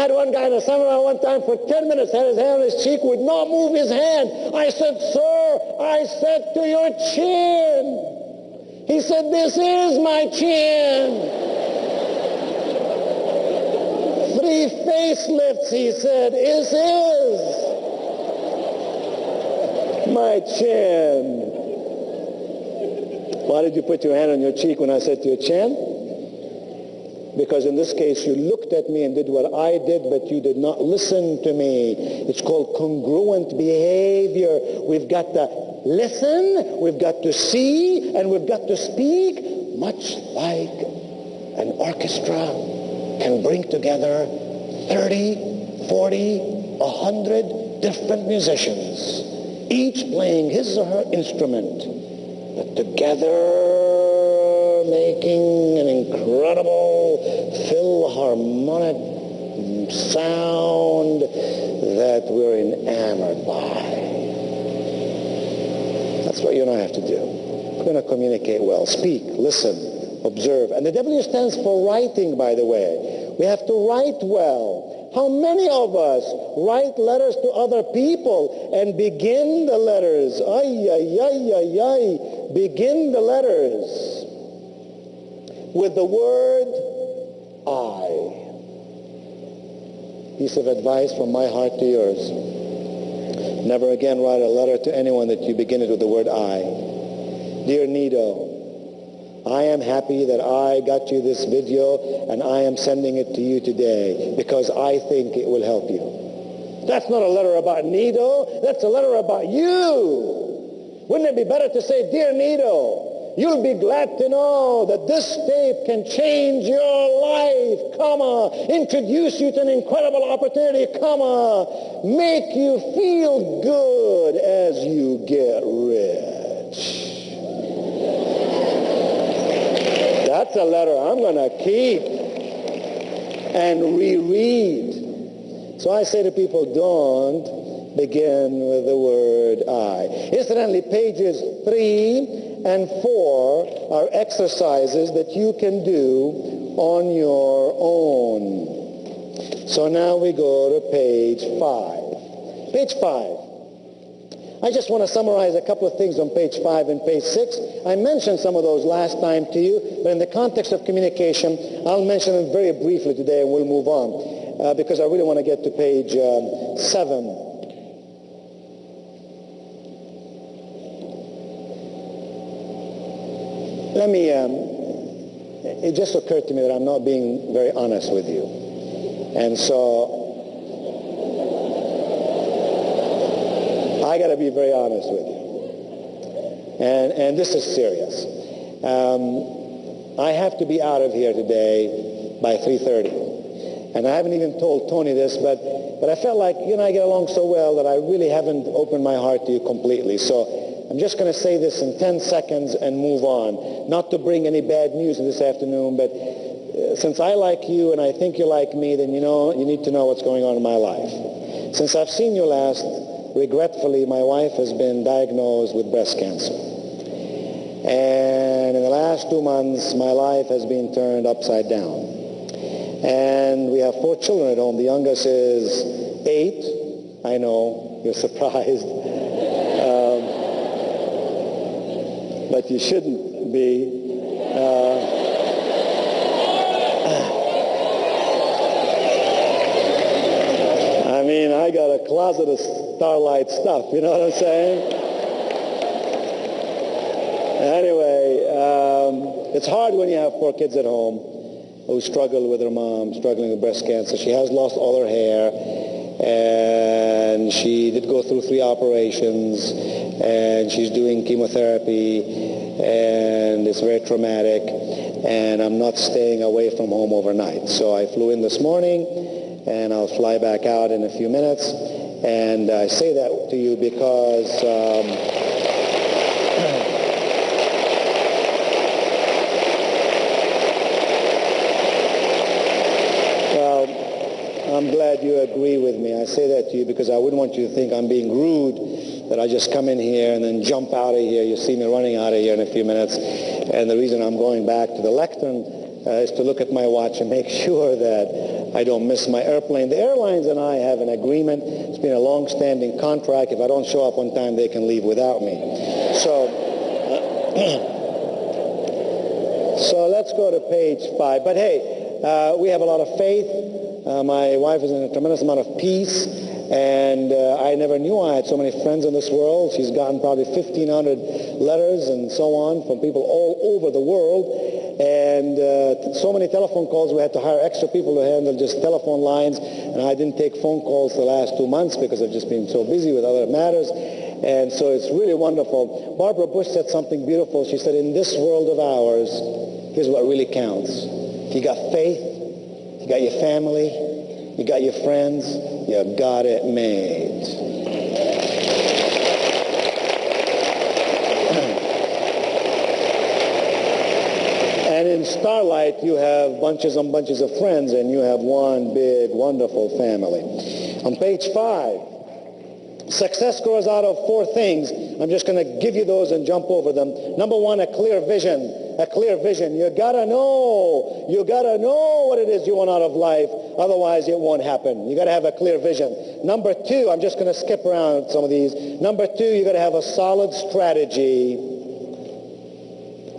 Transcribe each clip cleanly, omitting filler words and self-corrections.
had one guy in a seminar one time for 10 minutes, had his hand on his cheek, would not move his hand. I said, sir, I said to your chin. He said, this is my chin. 3 facelifts, he said, this is my chin. Why did you put your hand on your cheek when I said to your chin? Because in this case, you looked at me and did what I did, but you did not listen to me. It's called congruent behavior. We've got to listen, we've got to see, and we've got to speak, much like an orchestra can bring together 30, 40, 100 different musicians, each playing his or her instrument, but together making an incredible philharmonic sound that we're enamored by. That's what you and I have to do. We're going to communicate well. Speak, listen, observe. And the W stands for writing, by the way. We have to write well. How many of us write letters to other people and begin the letters? Begin the letters with the word I. Piece of advice from my heart to yours. Never again write a letter to anyone that you begin it with the word I. Dear Nido, I am happy that I got you this video and I am sending it to you today because I think it will help you. That's not a letter about Nido. That's a letter about you. Wouldn't it be better to say, Dear Nido, you'll be glad to know that this tape can change your life, introduce you to an incredible opportunity, make you feel good as you get rich. That's a letter I'm going to keep and reread. So I say to people, don't begin with the word I. Incidentally, pages 3 and 4 are exercises that you can do on your own. So now we go to page 5. Page 5. I just want to summarize a couple of things on page 5 and page 6. I mentioned some of those last time to you, but in the context of communication, I'll mention them very briefly today and we'll move on because I really want to get to page 7. It just occurred to me that I'm not being very honest with you. And so I got to be very honest with you. And this is serious. I have to be out of here today by 3:30. And I haven't even told Tony this, but I felt like you and I get along so well that I really haven't opened my heart to you completely. So I'm just going to say this in 10 seconds and move on. Not to bring any bad news this afternoon, but since I like you and I think you like me, then you need to know what's going on in my life. Since I've seen you last, regretfully, my wife has been diagnosed with breast cancer. And in the last 2 months, my life has been turned upside down. And we have 4 children at home. The youngest is 8. I know, you're surprised. But you shouldn't be. I mean, I got a closet of Starlight stuff, you know what I'm saying? Anyway, it's hard when you have 4 kids at home who struggle with her mom, struggling with breast cancer. She has lost all her hair, and she did go through 3 operations, and she's doing chemotherapy, and it's very traumatic, and I'm not staying away from home overnight. So I flew in this morning, and I'll fly back out in a few minutes, and I say that to you because I'm glad you agree with me. I say that to you because I wouldn't want you to think I'm being rude, that I just come in here and then jump out of here. You see me running out of here in a few minutes. And the reason I'm going back to the lectern is to look at my watch and make sure that I don't miss my airplane. The airlines and I have an agreement. It's been a long-standing contract. If I don't show up on time, they can leave without me. So let's go to page 5. But hey, we have a lot of faith. My wife is in a tremendous amount of peace. And I never knew I had so many friends in this world. She's gotten probably 1,500 letters and so on from people all over the world. And so many telephone calls, we had to hire extra people to handle just telephone lines. And I didn't take phone calls the last 2 months because I've just been so busy with other matters. And so it's really wonderful. Barbara Bush said something beautiful. She said, in this world of ours, here's what really counts. You got faith, you got your family, you got your friends, you got it made. And in Starlight, you have bunches and bunches of friends, and you have one big, wonderful family. On page 5, success grows out of 4 things. I'm just going to give you those and jump over them. Number 1, a clear vision. A clear vision. You gotta know what it is you want out of life. Otherwise, it won't happen. You gotta have a clear vision. Number 2, I'm just gonna skip around some of these. Number 2, you gotta have a solid strategy.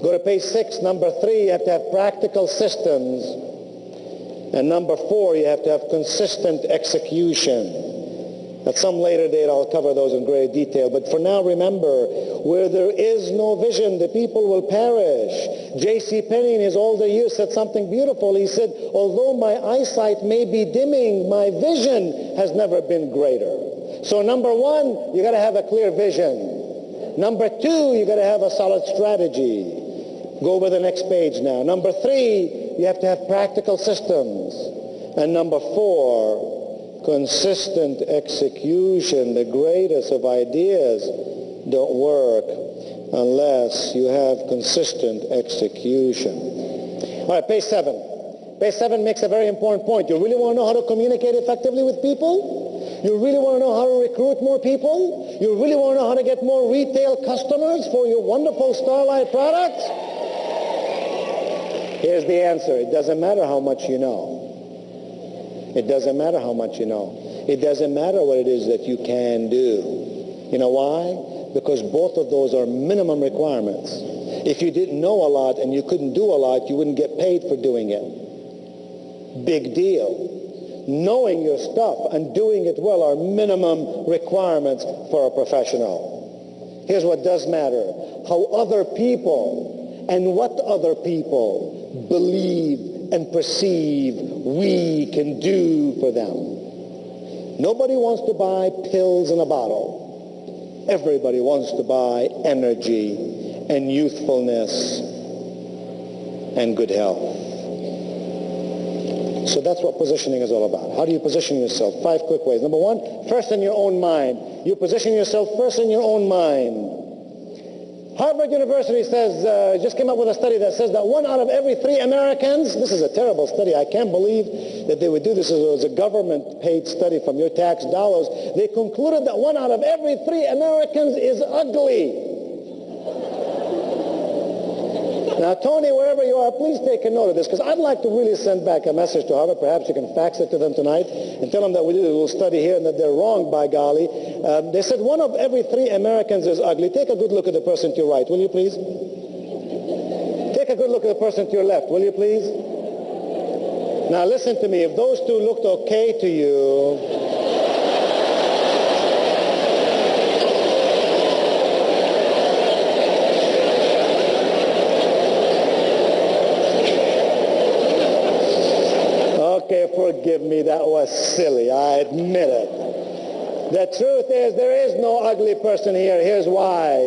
Go to page 6. Number 3, you have to have practical systems. And number 4, you have to have consistent execution. At some later date, I'll cover those in great detail. But for now, remember, where there is no vision, the people will perish. J.C. Penney, in his older years, said something beautiful. He said, although my eyesight may be dimming, my vision has never been greater. So number 1, you got to have a clear vision. Number 2, you got to have a solid strategy. Go over the next page now. Number 3, you have to have practical systems. And number 4, consistent execution. The greatest of ideas don't work unless you have consistent execution. All right, page 7. Page 7 makes a very important point. You really want to know how to communicate effectively with people? You really want to know how to recruit more people? You really want to know how to get more retail customers for your wonderful Starlight products? Here's the answer. It doesn't matter how much you know. It doesn't matter how much you know. It doesn't matter what it is that you can do. You know why? Because both of those are minimum requirements. If you didn't know a lot and you couldn't do a lot, you wouldn't get paid for doing it. Big deal. Knowing your stuff and doing it well are minimum requirements for a professional. Here's what does matter. How other people and what other people believe and perceive we can do for them. Nobody wants to buy pills in a bottle. Everybody wants to buy energy and youthfulness and good health. So that's what positioning is all about. How do you position yourself? 5 quick ways. Number 1, first in your own mind. You position yourself first in your own mind. Harvard University says, just came up with a study that says that 1 out of every 3 Americans, this is a terrible study, I can't believe that they would do this. It was a government-paid study from your tax dollars. They concluded that 1 out of every 3 Americans is ugly. Now, Tony, wherever you are, please take a note of this, because I'd like to really send back a message to Harvard. Perhaps you can fax it to them tonight and tell them that we did a little study here and that they're wrong, by golly. They said 1 of every 3 Americans is ugly. Take a good look at the person to your right, will you please? Take a good look at the person to your left, will you please? Now, listen to me. If those 2 looked okay to you... Okay, forgive me, that was silly, I admit it. The truth is, there is no ugly person here. Here's why.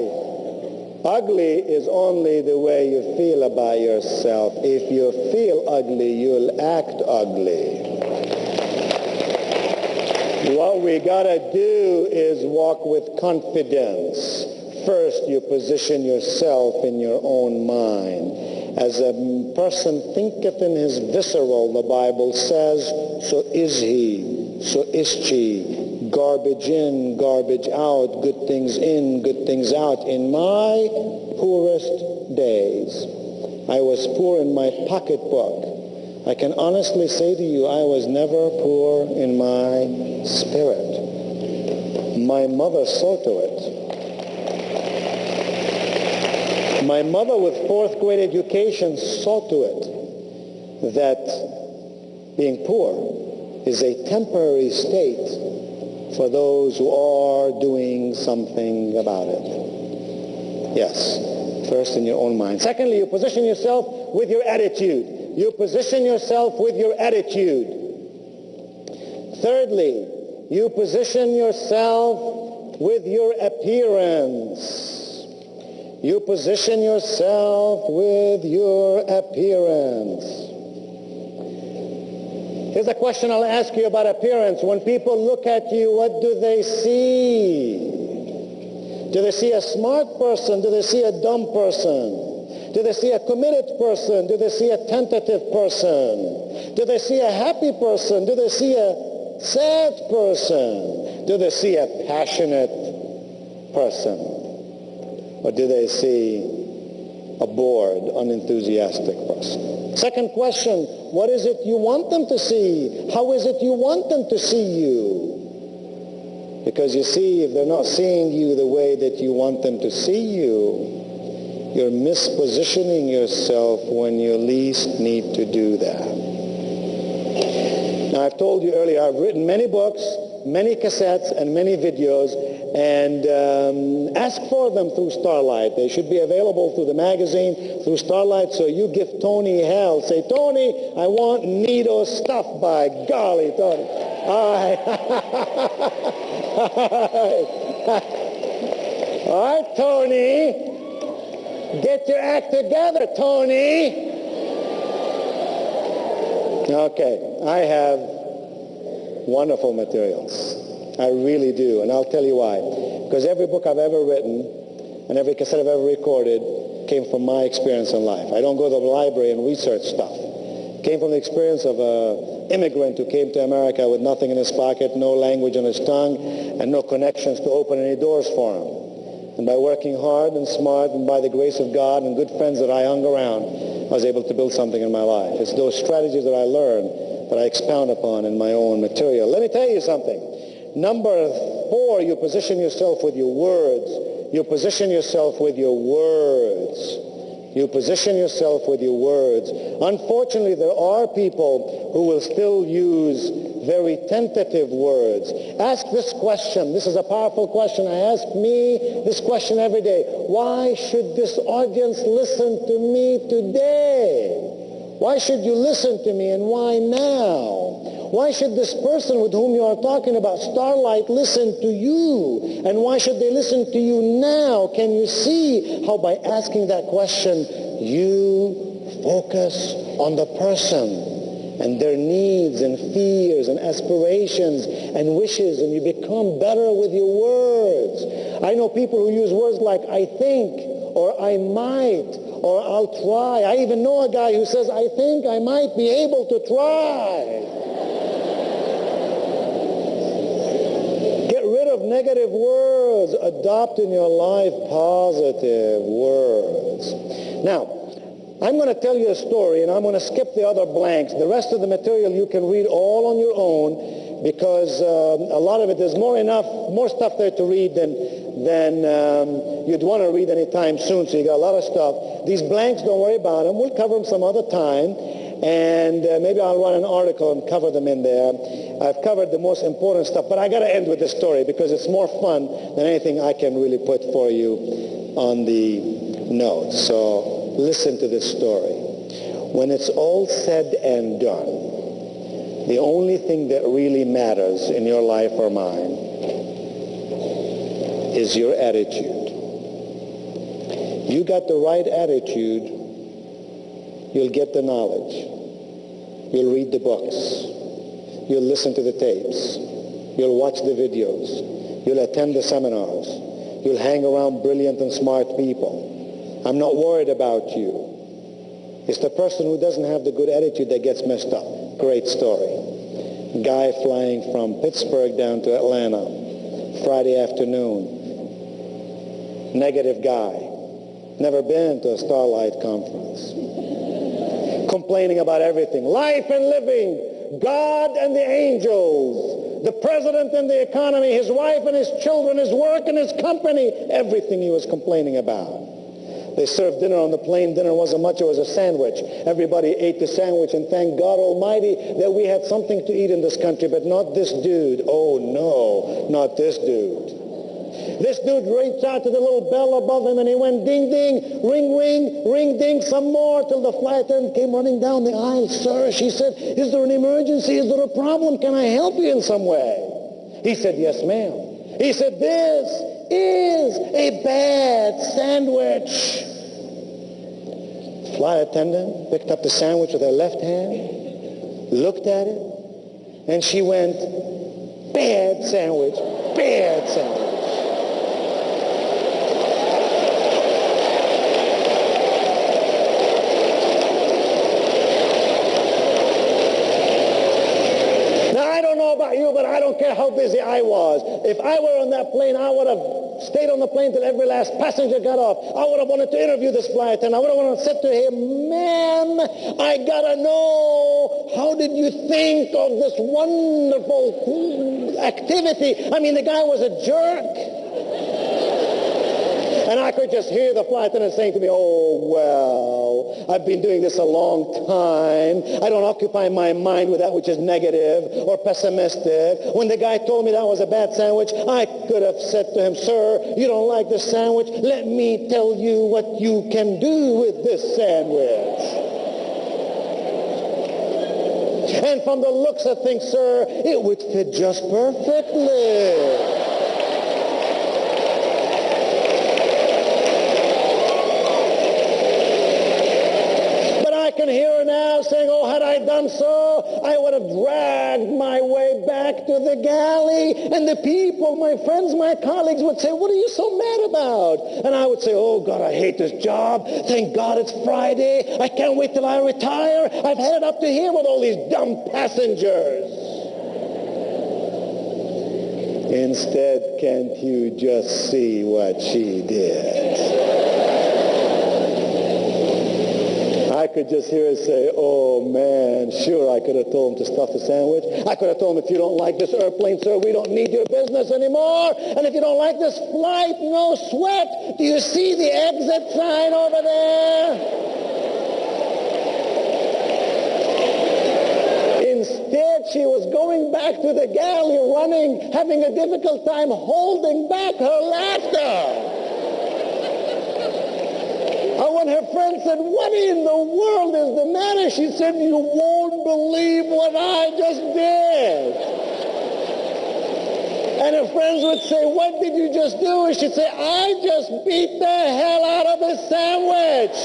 Ugly is only the way you feel about yourself. If you feel ugly, you'll act ugly. What we gotta do is walk with confidence. First, you position yourself in your own mind. As a person thinketh in his visceral, the Bible says, so is he, so is she. Garbage in, garbage out, good things in, good things out. In my poorest days, I was poor in my pocketbook. I can honestly say to you, I was never poor in my spirit. My mother saw to it. My mother with 4th grade education saw to it that being poor is a temporary state for those who are doing something about it. Yes, first in your own mind. Secondly, you position yourself with your attitude. You position yourself with your attitude. Thirdly, you position yourself with your appearance. You position yourself with your appearance. Here's a question I'll ask you about appearance. When people look at you, what do they see? Do they see a smart person? Do they see a dumb person? Do they see a committed person? Do they see a tentative person? Do they see a happy person? Do they see a sad person? Do they see a passionate person? Or do they see a bored, unenthusiastic person? Second question, what is it you want them to see? How is it you want them to see you? Because you see, if they're not seeing you the way that you want them to see you, you're mispositioning yourself when you least need to do that. Now, I've told you earlier, I've written many books, many cassettes, and many videos, and ask for them through Starlight. They should be available through the magazine, through Starlight, so you give Tony hell. Say, Tony, I want Nito stuff, by golly, Tony. All right. All right, Tony. Get your act together, Tony. Okay, I have wonderful materials. I really do, and I'll tell you why. Because every book I've ever written and every cassette I've ever recorded came from my experience in life. I don't go to the library and research stuff. It came from the experience of an immigrant who came to America with nothing in his pocket, no language on his tongue, and no connections to open any doors for him. And by working hard and smart and by the grace of God and good friends that I hung around, I was able to build something in my life. It's those strategies that I learned that I expound upon in my own material. Let me tell you something. Number 4, you position yourself with your words. You position yourself with your words. You position yourself with your words. Unfortunately, there are people who will still use very tentative words. Ask this question. This is a powerful question. I ask me this question every day. Why should this audience listen to me today? Why should you listen to me, and why now? Why should this person with whom you are talking about, Starlight, listen to you? And why should they listen to you now? Can you see how by asking that question, you focus on the person and their needs and fears and aspirations and wishes, and you become better with your words. I know people who use words like I think, or I might, or I'll try. I even know a guy who says, I think I might be able to try. Get rid of negative words. Adopt in your life positive words. Now, I'm going to tell you a story, and I'm going to skip the other blanks. The rest of the material you can read all on your own, because a lot of it, there's more stuff there to read than you'd want to read anytime soon, so you got a lot of stuff. These blanks, don't worry about them. We'll cover them some other time, and maybe I'll write an article and cover them in there. I've covered the most important stuff, but I got to end with this story because it's more fun than anything I can really put for you on the notes. So listen to this story. When it's all said and done, the only thing that really matters in your life or mine is your attitude. You got the right attitude, you'll get the knowledge. You'll read the books. You'll listen to the tapes. You'll watch the videos. You'll attend the seminars. You'll hang around brilliant and smart people. I'm not worried about you. It's the person who doesn't have the good attitude that gets messed up. Great story. Guy flying from Pittsburgh down to Atlanta, Friday afternoon. Negative guy. Never been to a Starlight conference. complaining about everything. Life and living, God and the angels, the president and the economy, his wife and his children, his work and his company, everything he was complaining about. They served dinner on the plane. Dinner wasn't much. It was a sandwich. Everybody ate the sandwich, and thank God Almighty that we had something to eat in this country, but not this dude. Oh, no, not this dude. This dude reached out to the little bell above him, and he went ding, ding, ring, ring, ring, ding, some more, till the flight attendant came running down the aisle. Sir, she said, is there an emergency? Is there a problem? Can I help you in some way? He said, yes, ma'am. He said, this is a bad sandwich. Flight attendant picked up the sandwich with her left hand, looked at it, and she went, bad sandwich, bad sandwich. About you, but I don't care how busy I was. If I were on that plane, I would have stayed on the plane till every last passenger got off. I would have wanted to interview this flight attendant. I would have wanted to say to him, man, I gotta know, how did you think of this wonderful activity? I mean, the guy was a jerk. And I could just hear the flight attendant saying to me, oh, well, I've been doing this a long time. I don't occupy my mind with that which is negative or pessimistic. When the guy told me that was a bad sandwich, I could have said to him, sir, you don't like this sandwich? Let me tell you what you can do with this sandwich. And from the looks of things, sir, it would fit just perfectly. I can hear her now saying, oh, had I done so, I would have dragged my way back to the galley. And the people, my friends, my colleagues would say, what are you so mad about? And I would say, oh, God, I hate this job. Thank God it's Friday. I can't wait till I retire. I've had it up to here with all these dumb passengers. Instead, can't you just see what she did? I could just hear her say, oh, man, sure, I could have told him to stuff the sandwich. I could have told him, if you don't like this airplane, sir, we don't need your business anymore. And if you don't like this flight, no sweat. Do you see the exit sign over there? Instead, she was going back to the galley, running, having a difficult time holding back her laughter. And when her friend said, what in the world is the matter? She said, you won't believe what I just did. And her friends would say, what did you just do? And she'd say, I just beat the hell out of a sandwich.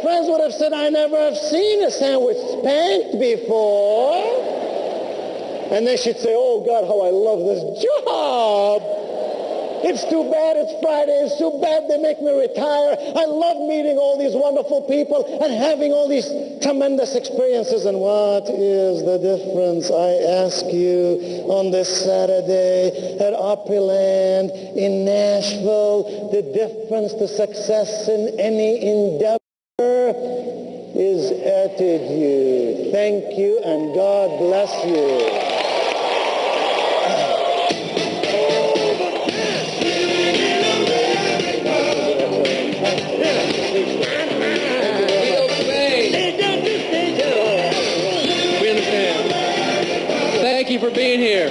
Friends would have said, I never have seen a sandwich spanked before. And then she'd say, oh, God, how I love this job. It's too bad it's Friday. It's too bad they make me retire. I love meeting all these wonderful people and having all these tremendous experiences. And what is the difference, I ask you, on this Saturday at Opryland in Nashville? The difference to success in any endeavor is attitude. Thank you, and God bless you. We understand. Thank you for being here.